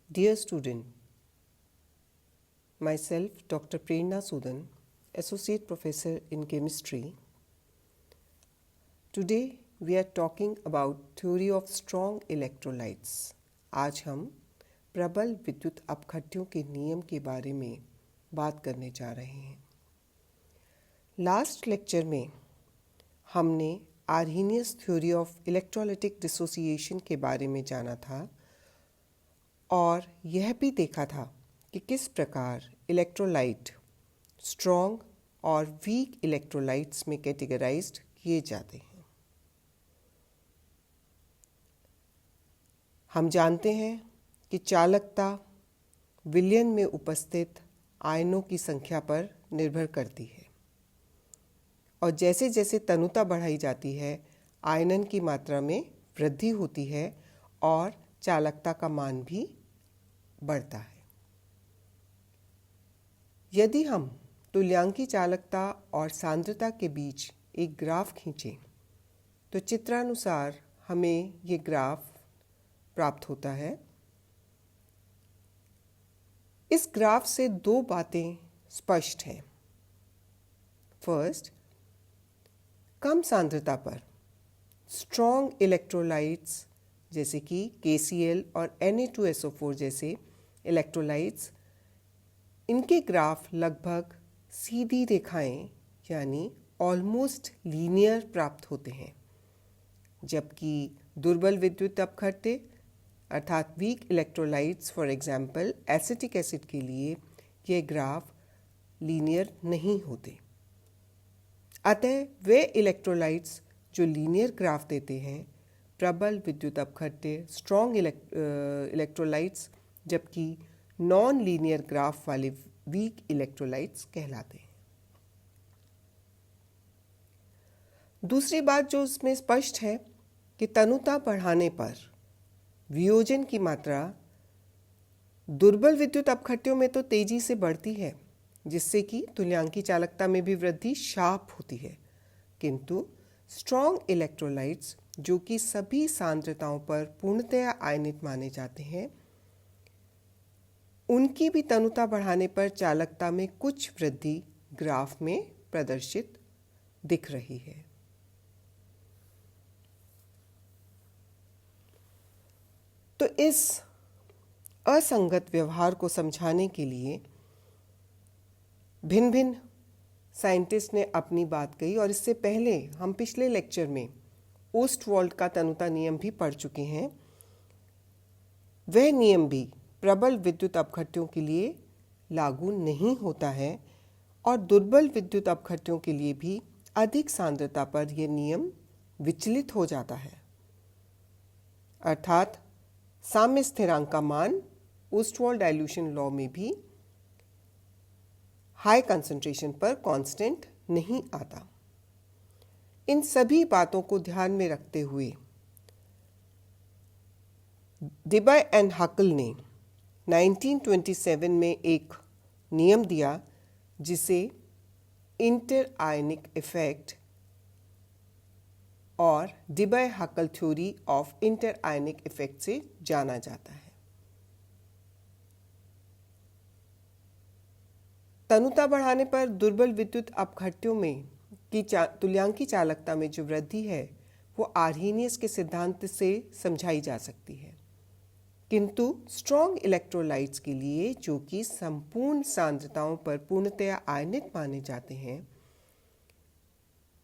Dear student, myself Dr. Prerna Sudan, Associate Professor in Chemistry. Today we are talking about theory of strong electrolytes. आज हम प्रबल विद्युत अपघट्यों के नियम के बारे में बात करने जा रहे हैं। लास्ट लेक्चर में हमने Arrhenius theory of electrolytic dissociation के बारे में जाना था और यह भी देखा था कि किस प्रकार इलेक्ट्रोलाइट स्ट्रॉन्ग और वीक इलेक्ट्रोलाइट्स में कैटेगराइज्ड किए जाते हैं। हम जानते हैं कि चालकता विलयन में उपस्थित आयनों की संख्या पर निर्भर करती है और जैसे जैसे तनुता बढ़ाई जाती है आयनन की मात्रा में वृद्धि होती है और चालकता का मान भी बढ़ता है। यदि हम तुल्यांकी चालकता और सांद्रता के बीच एक ग्राफ खींचें तो चित्रानुसार हमें ये ग्राफ प्राप्त होता है। इस ग्राफ से दो बातें स्पष्ट हैं। फर्स्ट, कम सांद्रता पर स्ट्रॉन्ग इलेक्ट्रोलाइट्स जैसे कि KCl और Na2SO4 जैसे इलेक्ट्रोलाइट्स, इनके ग्राफ लगभग सीधी रेखाएं यानी ऑलमोस्ट लीनियर प्राप्त होते हैं, जबकि दुर्बल विद्युत अपघट्य अर्थात weak electrolytes for example acetic acid के लिए ये ग्राफ लीनियर नहीं होते। अतः वे इलेक्ट्रोलाइट्स जो लीनियर ग्राफ देते हैं प्रबल विद्युत अपघट्य स्ट्रॉन्ग इलेक्ट्रोलाइट्स, जबकि नॉन लीनियर ग्राफ वाले वीक इलेक्ट्रोलाइट्स कहलाते हैं। दूसरी बात जो इसमें स्पष्ट है कि तनुता बढ़ाने पर वियोजन की मात्रा दुर्बल विद्युत अपघट्यों में तो तेजी से बढ़ती है, जिससे कि तुल्यांकी चालकता में भी वृद्धि शार्प होती है, किंतु स्ट्रॉन्ग इलेक्ट्रोलाइट्स जो कि सभी सांद्रताओं पर पूर्णतया आयनित माने जाते हैं, उनकी भी तनुता बढ़ाने पर चालकता में कुछ वृद्धि ग्राफ में प्रदर्शित दिख रही है। तो इस असंगत व्यवहार को समझाने के लिए भिन्न भिन्न साइंटिस्ट ने अपनी बात कही और इससे पहले हम पिछले लेक्चर में ओस्टवाल्ड का तनुता नियम भी पढ़ चुके हैं। वह नियम भी प्रबल विद्युत अपघट्यों के लिए लागू नहीं होता है और दुर्बल विद्युत अपघट्यों के लिए भी अधिक सांद्रता पर यह नियम विचलित हो जाता है, अर्थात साम्य स्थिरांक का मान ओस्टवाल्ड डाइल्यूशन लॉ में भी हाई कंसंट्रेशन पर कांस्टेंट नहीं आता। इन सभी बातों को ध्यान में रखते हुए डिबाय एंड हकल ने 1927 में एक नियम दिया जिसे इंटर आयनिक इफेक्ट और Debye Huckel theory of inter ionic effect से जाना जाता है। तनुता बढ़ाने पर दुर्बल विद्युत अपघट्यों में की तुल्यांकी चालकता में जो वृद्धि है वो आर्हेनियस के सिद्धांत से समझाई जा सकती है, किंतु स्ट्रॉन्ग इलेक्ट्रोलाइट्स के लिए जो कि संपूर्ण सांद्रताओं पर पूर्णतया आयनित माने जाते हैं,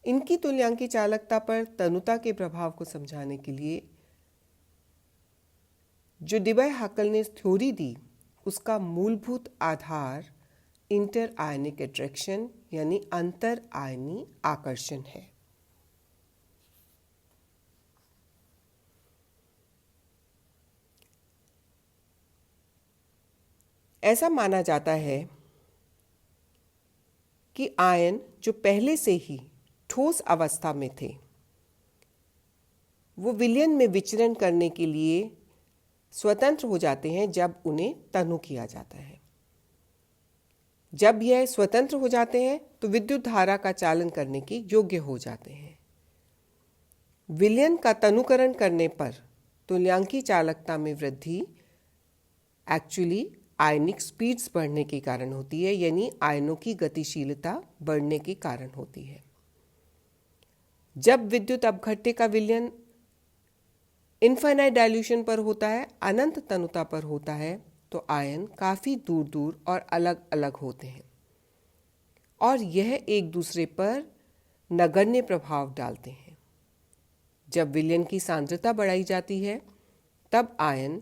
इनकी तुल्यांकी चालकता पर तनुता के प्रभाव को समझाने के लिए जो डिबाय हकल ने थ्योरी दी उसका मूलभूत आधार इंटर आयनिक अट्रैक्शन यानी अंतर आयनी आकर्षण है। ऐसा माना जाता है कि आयन जो पहले से ही ठोस अवस्था में थे वो विलयन में विचरण करने के लिए स्वतंत्र हो जाते हैं जब उन्हें तनु किया जाता है। जब यह स्वतंत्र हो जाते हैं तो विद्युत धारा का चालन करने के योग्य हो जाते हैं। विलयन का तनुकरण करने पर तुल्यांकी चालकता में वृद्धि एक्चुअली आयनिक स्पीड्स बढ़ने के कारण होती है, यानी आयनों की गतिशीलता बढ़ने के कारण होती है। जब विद्युत अपघट्य का विलयन इनफाइनाइट डाइल्यूशन पर होता है, अनंत तनुता पर होता है, तो आयन काफ़ी दूर दूर और अलग अलग होते हैं और यह एक दूसरे पर नगण्य प्रभाव डालते हैं। जब विलयन की सांद्रता बढ़ाई जाती है तब आयन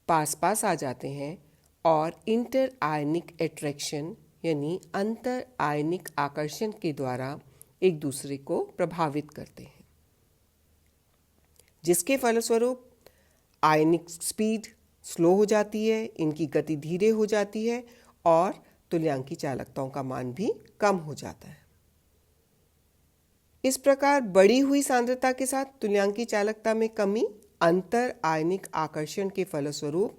पास पास आ जाते हैं और इंटर आयनिक एट्रैक्शन यानी अंतर आयनिक आकर्षण के द्वारा एक दूसरे को प्रभावित करते हैं, जिसके फलस्वरूप आयनिक स्पीड स्लो हो जाती है, इनकी गति धीरे हो जाती है और तुल्यांकी चालकताओं का मान भी कम हो जाता है। इस प्रकार बढ़ी हुई सांद्रता के साथ तुल्यांकी चालकता में कमी अंतर आयनिक आकर्षण के फलस्वरूप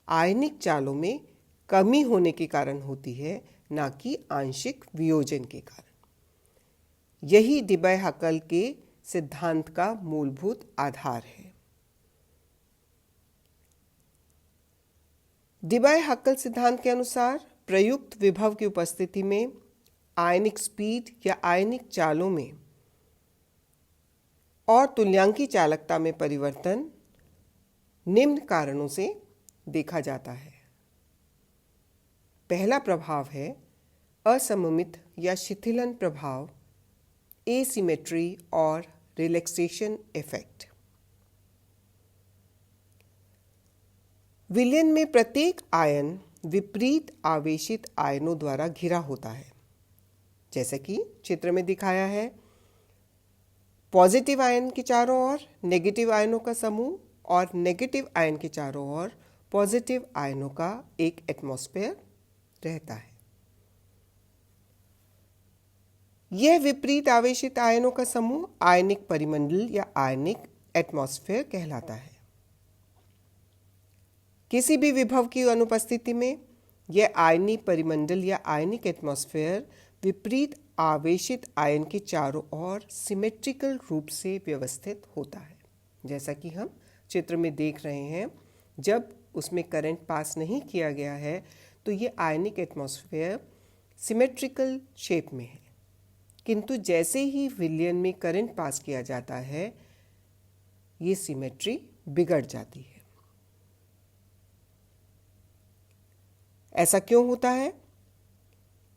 आयनिक चालों में कमी होने के कारण होती है, न कि आंशिक वियोजन के कारण। यही डिबाय-हक्केल के सिद्धांत का मूलभूत आधार है। डिबाय-हक्केल सिद्धांत के अनुसार प्रयुक्त विभव की उपस्थिति में आयनिक स्पीड या आयनिक चालों में और तुल्यांकी चालकता में परिवर्तन निम्न कारणों से देखा जाता है। पहला प्रभाव है असममित या शिथिलन प्रभाव, एसिमेट्री और रिलैक्सेशन इफेक्ट। विलयन में प्रत्येक आयन विपरीत आवेशित आयनों द्वारा घिरा होता है, जैसे कि चित्र में दिखाया है। पॉजिटिव आयन के चारों ओर नेगेटिव आयनों का समूह और नेगेटिव आयन के चारों ओर पॉजिटिव आयनों का एक एटमॉस्फेयर रहता है। यह विपरीत आवेशित आयनों का समूह आयनिक परिमंडल या आयनिक एटमॉस्फेयर कहलाता है। किसी भी विभव की अनुपस्थिति में यह आयनिक परिमंडल या आयनिक एटमॉस्फेयर विपरीत आवेशित आयन के चारों ओर सिमेट्रिकल रूप से व्यवस्थित होता है, जैसा कि हम चित्र में देख रहे हैं। जब उसमें करंट पास नहीं किया गया है तो ये आयनिक एटमॉस्फेयर सिमेट्रिकल शेप में है, किंतु जैसे ही विलयन में करंट पास किया जाता है ये सिमेट्री बिगड़ जाती है। ऐसा क्यों होता है?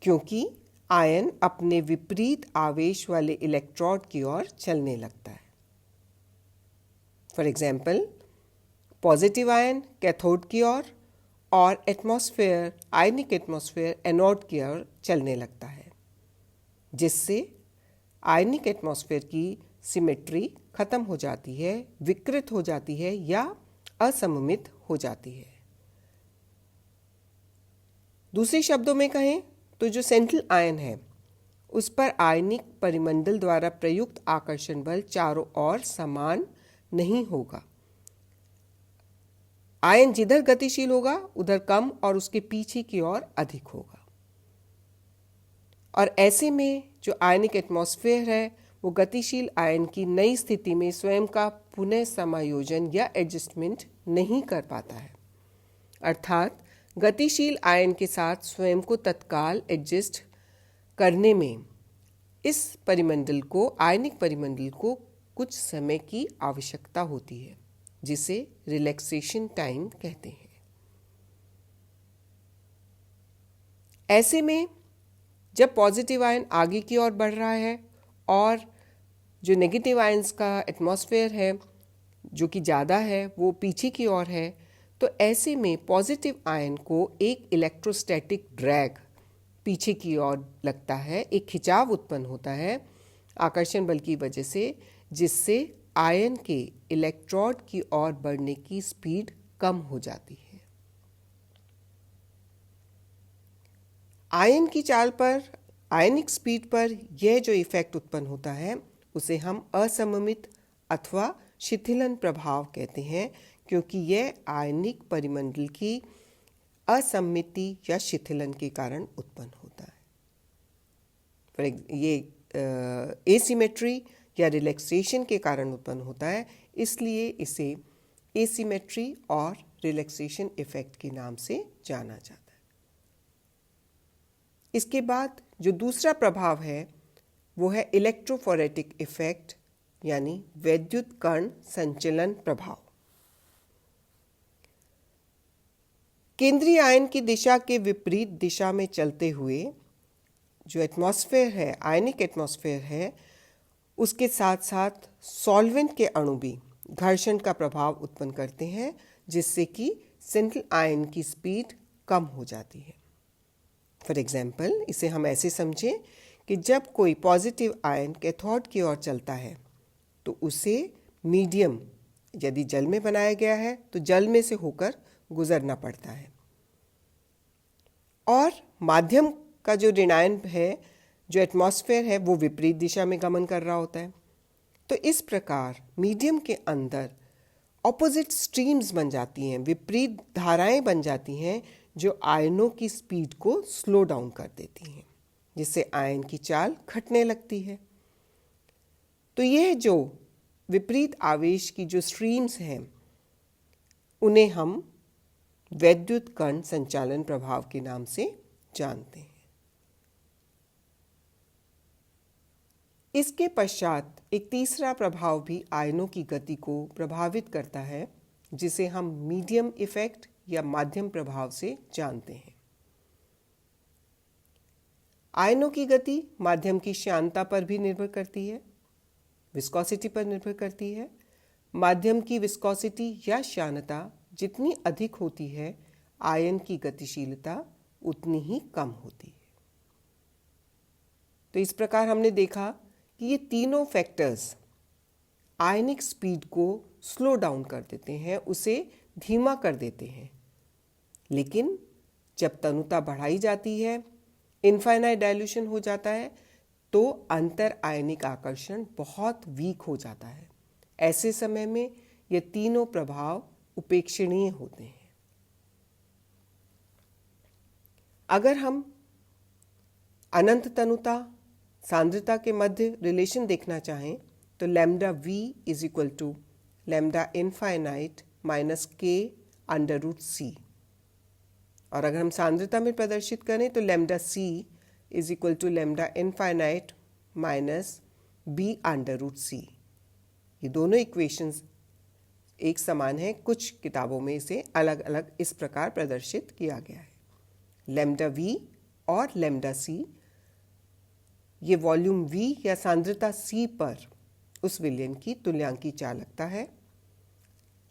क्योंकि आयन अपने विपरीत आवेश वाले इलेक्ट्रोड की ओर चलने लगता है। For example, positive ion cathode की ओर और एटमॉस्फेयर आयनिक एटमॉस्फेयर एनोड की ओर चलने लगता है, जिससे आयनिक एटमॉस्फेयर की सिमेट्री खत्म हो जाती है, विकृत हो जाती है या असममित हो जाती है। दूसरे शब्दों में कहें तो जो सेंट्रल आयन है उस पर आयनिक परिमंडल द्वारा प्रयुक्त आकर्षण बल चारों ओर समान नहीं होगा। आयन जिधर गतिशील होगा उधर कम और उसके पीछे की ओर अधिक होगा। और ऐसे में जो आयनिक एटमॉस्फेयर है वो गतिशील आयन की नई स्थिति में स्वयं का पुनः समायोजन या एडजस्टमेंट नहीं कर पाता है, अर्थात गतिशील आयन के साथ स्वयं को तत्काल एडजस्ट करने में इस परिमंडल को आयनिक परिमंडल को कुछ समय की आवश्यकता होती है, जिसे रिलैक्सेशन टाइम कहते हैं। ऐसे में जब पॉजिटिव आयन आगे की ओर बढ़ रहा है और जो नेगेटिव आयंस का एटमॉस्फेयर है जो कि ज़्यादा है वो पीछे की ओर है, तो ऐसे में पॉजिटिव आयन को एक इलेक्ट्रोस्टैटिक ड्रैग पीछे की ओर लगता है, एक खिंचाव उत्पन्न होता है आकर्षण बल की वजह से, जिससे आयन के इलेक्ट्रोड की ओर बढ़ने की स्पीड कम हो जाती है। आयन की चाल पर, आयनिक स्पीड पर यह जो इफेक्ट उत्पन्न होता है उसे हम असममित अथवा शिथिलन प्रभाव कहते हैं, क्योंकि यह आयनिक परिमंडल की असममिति या शिथिलन के कारण उत्पन्न होता है। ये एसिमेट्री या रिलैक्सेशन के कारण उत्पन्न होता है, इसलिए इसे एसिमेट्री और रिलैक्सेशन इफेक्ट के नाम से जाना जाता है। इसके बाद जो दूसरा प्रभाव है वो है इलेक्ट्रोफोरेटिक इफेक्ट यानी वैद्युत कण संचलन प्रभाव। केंद्रीय आयन की दिशा के विपरीत दिशा में चलते हुए जो एटमॉस्फेयर है, आयनिक एटमॉस्फेयर है, उसके साथ साथ सॉल्वेंट के अणु भी घर्षण का प्रभाव उत्पन्न करते हैं, जिससे कि सेंट्रल आयन की स्पीड कम हो जाती है। फॉर एग्जाम्पल, इसे हम ऐसे समझें कि जब कोई पॉजिटिव आयन कैथोड की ओर चलता है तो उसे मीडियम यदि जल में बनाया गया है तो जल में से होकर गुजरना पड़ता है, और माध्यम का जो ऋणायन है, जो एटमॉस्फेयर है, वो विपरीत दिशा में गमन कर रहा होता है। तो इस प्रकार मीडियम के अंदर ऑपोजिट स्ट्रीम्स बन जाती हैं, विपरीत धाराएं बन जाती हैं, जो आयनों की स्पीड को स्लो डाउन कर देती हैं, जिससे आयन की चाल घटने लगती है। तो यह जो विपरीत आवेश की जो स्ट्रीम्स हैं, उन्हें हम वैद्युत कण संचालन प्रभाव के नाम से जानते हैं। इसके पश्चात एक तीसरा प्रभाव भी आयनों की गति को प्रभावित करता है, जिसे हम मीडियम इफेक्ट या माध्यम प्रभाव से जानते हैं। आयनों की गति माध्यम की श्यानता पर भी निर्भर करती है, विस्कोसिटी पर निर्भर करती है। माध्यम की विस्कोसिटी या श्यानता जितनी अधिक होती है, आयन की गतिशीलता उतनी ही कम होती है। तो इस प्रकार हमने देखा कि ये तीनों फैक्टर्स आयनिक स्पीड को स्लो डाउन कर देते हैं, उसे धीमा कर देते हैं। लेकिन जब तनुता बढ़ाई जाती है, इनफाइनाइट डायल्यूशन हो जाता है, तो अंतर आयनिक आकर्षण बहुत वीक हो जाता है। ऐसे समय में ये तीनों प्रभाव उपेक्षणीय होते हैं। अगर हम अनंत तनुता सांद्रता के मध्य रिलेशन देखना चाहें तो lambda v is equal to lambda infinite minus के अंडर रूट सी, और अगर हम सांद्रता में प्रदर्शित करें तो lambda c is equal to lambda infinite minus b under root c. ये दोनों इक्वेशंस एक समान है, कुछ किताबों में इसे अलग अलग इस प्रकार प्रदर्शित किया गया है। लैम्डा v और लैम्डा c ये वॉल्यूम v या सांद्रता c पर उस विलयन की तुल्यांकी चालकता है।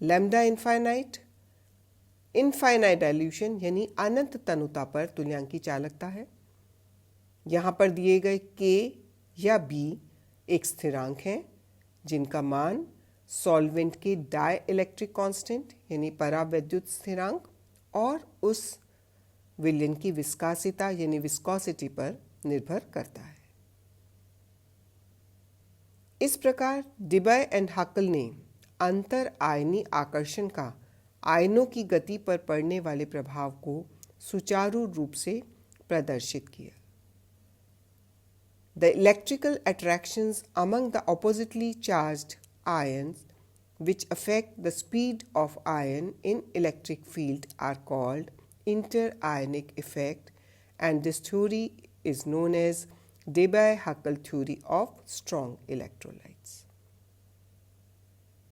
लैम्डा इनफाइनाइट इनफाइनाइट डायल्यूशन यानी अनंत तनुता पर तुल्यांकी चालकता है। यहाँ पर दिए गए k या b एक स्थिरांक हैं, जिनका मान सॉल्वेंट के डाई इलेक्ट्रिक कांस्टेंट यानी परावैद्युत स्थिरांक और उस विलयन की विस्कासिता यानी विस्कोसिटी पर निर्भर करता है। इस प्रकार डिबय एंड हकल ने अंतर आयनी आकर्षण का आयनों की गति पर पड़ने वाले प्रभाव को सुचारू रूप से प्रदर्शित किया। The electrical attractions among the oppositely charged ions which affect the speed of ion in electric field are called inter-ionic effect, and this theory is known as Debye-Huckel theory of strong electrolyte.